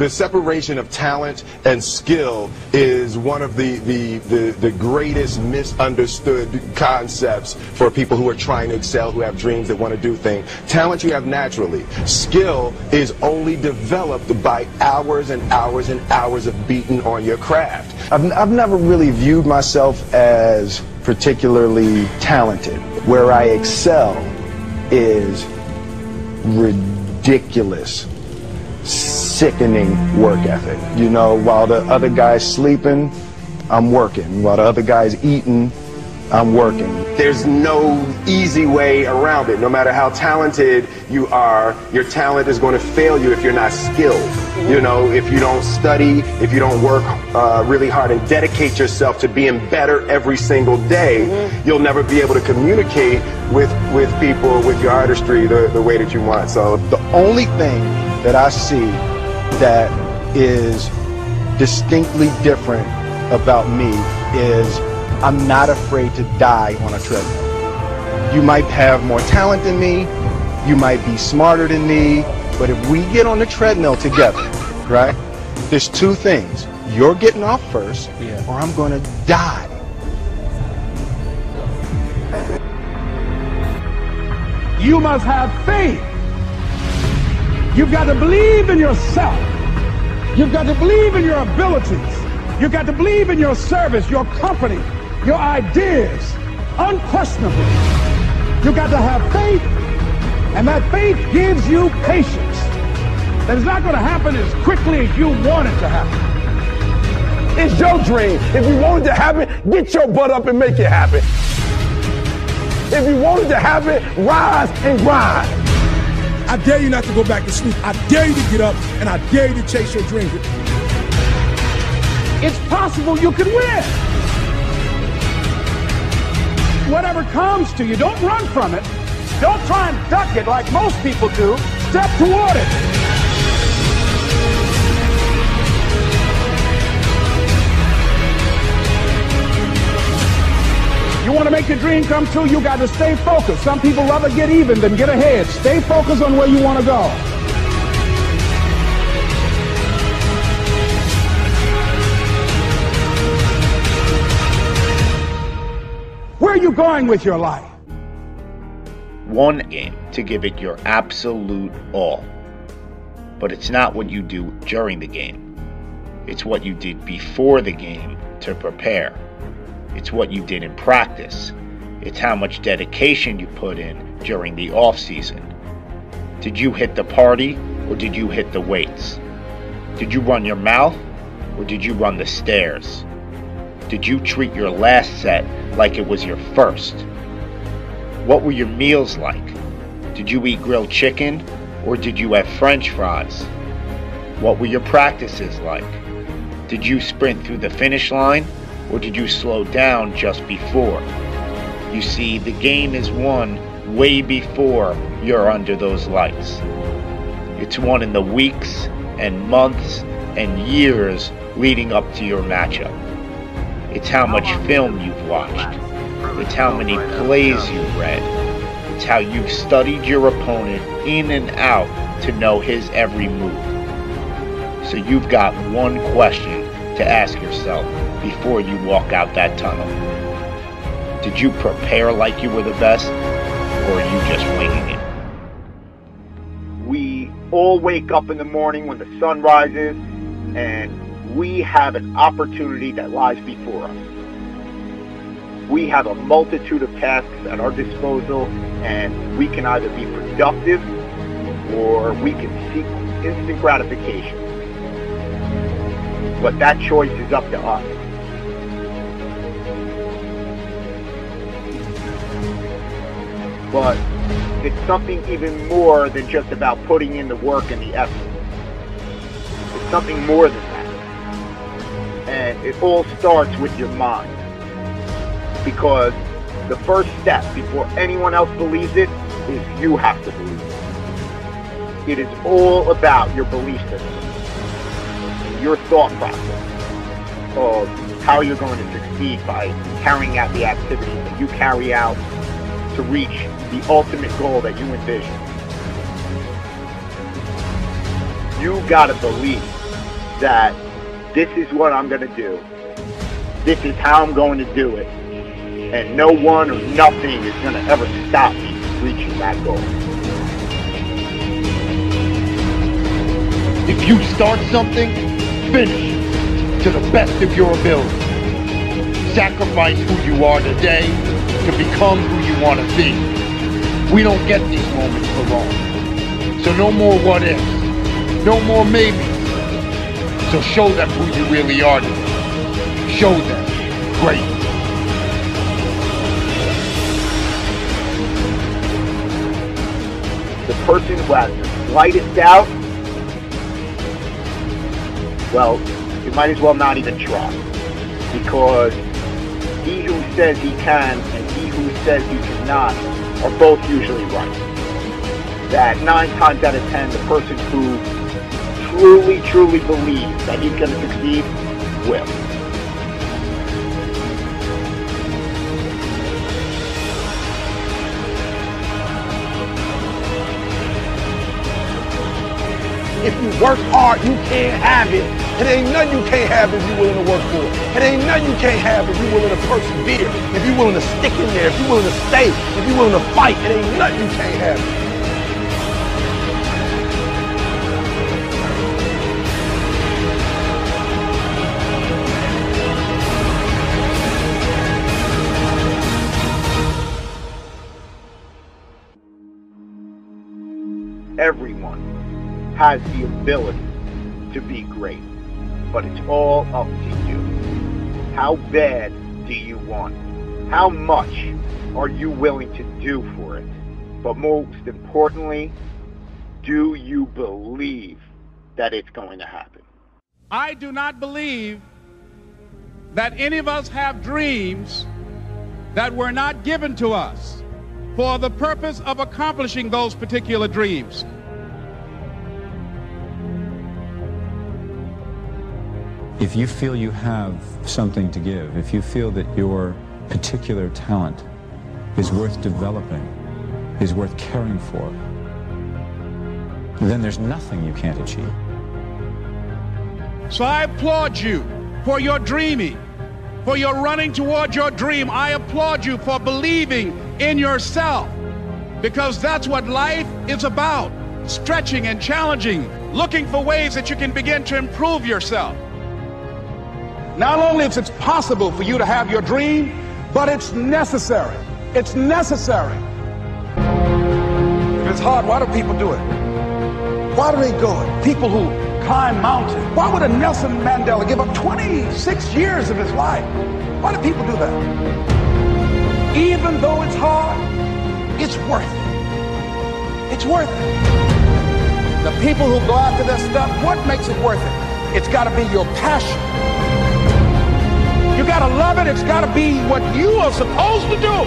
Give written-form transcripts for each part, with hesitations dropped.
the separation of talent and skill is one of the greatest misunderstood concepts for people who are trying to excel, who have dreams, that want to do things. Talent you have naturally. Skill is only developed by hours and hours and hours of beating on your craft. I've never really viewed myself as particularly talented. Where I excel is ridiculous, sickening work ethic. You know, while the other guy's sleeping, I'm working. While the other guy's eating, I'm working. There's no easy way around it. No matter how talented you are, your talent is going to fail you if you're not skilled. You know, if you don't study, if you don't work really hard and dedicate yourself to being better every single day, you'll never be able to communicate with people, with your artistry, the way that you want. So the only thing that I see that is distinctly different about me is I'm not afraid to die on a treadmill. You might have more talent than me, you might be smarter than me, but if we get on the treadmill together, right, there's two things. You're getting off first, or I'm going to die. You must have faith. You've got to believe in yourself. You've got to believe in your abilities. You've got to believe in your service, your company, your ideas, unquestionably. You've got to have faith, and that faith gives you patience. That it's not going to happen as quickly as you want it to happen. It's your dream. If you want it to happen, get your butt up and make it happen. If you want it to happen, rise and grind. I dare you not to go back to sleep. I dare you to get up, and I dare you to chase your dreams. It's possible you can win. Whatever comes to you, don't run from it. Don't try and duck it like most people do. Step toward it. You want to make your dream come true, you got to stay focused. Some people rather get even than get ahead. Stay focused on where you want to go. Where are you going with your life? One game to give it your absolute all. But it's not what you do during the game. It's what you did before the game to prepare. It's what you did in practice. It's how much dedication you put in during the off season. Did you hit the party or did you hit the weights? Did you run your mouth or did you run the stairs? Did you treat your last set like it was your first? What were your meals like? Did you eat grilled chicken or did you have French fries? What were your practices like? Did you sprint through the finish line or did you slow down just before? You see, the game is won way before you're under those lights. It's won in the weeks and months and years leading up to your matchup. It's how much film you've watched. It's how many plays you've read. It's how you've studied your opponent in and out to know his every move. So you've got one question to ask yourself before you walk out that tunnel. Did you prepare like you were the best, or are you just winging it? We all wake up in the morning when the sun rises, and we have an opportunity that lies before us. We have a multitude of tasks at our disposal, and we can either be productive or we can seek instant gratification. But that choice is up to us. But it's something even more than just about putting in the work and the effort. It's something more than that. And it all starts with your mind. Because the first step before anyone else believes it is you have to believe it. It is all about your belief system, your thought process of how you're going to succeed by carrying out the activities that you carry out to reach the ultimate goal that you envision. You gotta believe that this is what I'm going to do. This is how I'm going to do it. And no one or nothing is going to ever stop me from reaching that goal. If you start something, finish it to the best of your ability. Sacrifice who you are today to become who you want to be. We don't get these moments for long. So no more what ifs, no more maybes. So show them who you really are today. Show them great. The person who has the slightest doubt, well, you might as well not even try. Because he who says he can and he who says he cannot are both usually right. That 9 times out of 10, the person who truly believes that he's going to succeed will. If you work hard, you can't have it. It ain't nothing you can't have if you're willing to work for it. It ain't nothing you can't have if you're willing to persevere, if you're willing to stick in there, if you're willing to stay, if you're willing to fight. It ain't nothing you can't have. Everyone has the ability to be great, but it's all up to you. How bad do you want it? How much are you willing to do for it? But most importantly, do you believe that it's going to happen? I do not believe that any of us have dreams that were not given to us for the purpose of accomplishing those particular dreams. If you feel you have something to give, if you feel that your particular talent is worth developing, is worth caring for, then there's nothing you can't achieve. So I applaud you for your dreaming, for your running toward your dream. I applaud you for believing in yourself, because that's what life is about. Stretching and challenging, looking for ways that you can begin to improve yourself. Not only is it possible for you to have your dream, but it's necessary. It's necessary. If it's hard, why do people do it? Why do they go it? People who climb mountains. Why would a Nelson Mandela give up 26 years of his life? Why do people do that? Even though it's hard, it's worth it. It's worth it. The people who go after this stuff, what makes it worth it? It's got to be your passion. You gotta love it. It's gotta be what you are supposed to do.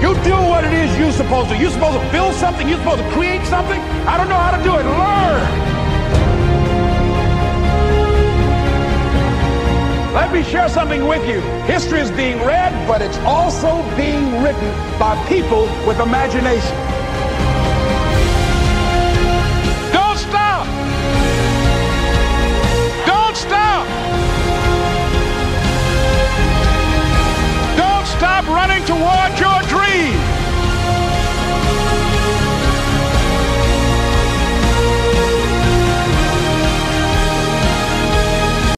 You do what it is you're supposed to. You're supposed to build something. You're supposed to create something. I don't know how to do it. Learn. Let me share something with you. History is being read, but it's also being written by people with imagination. Don't stop. Don't stop. Stop running toward your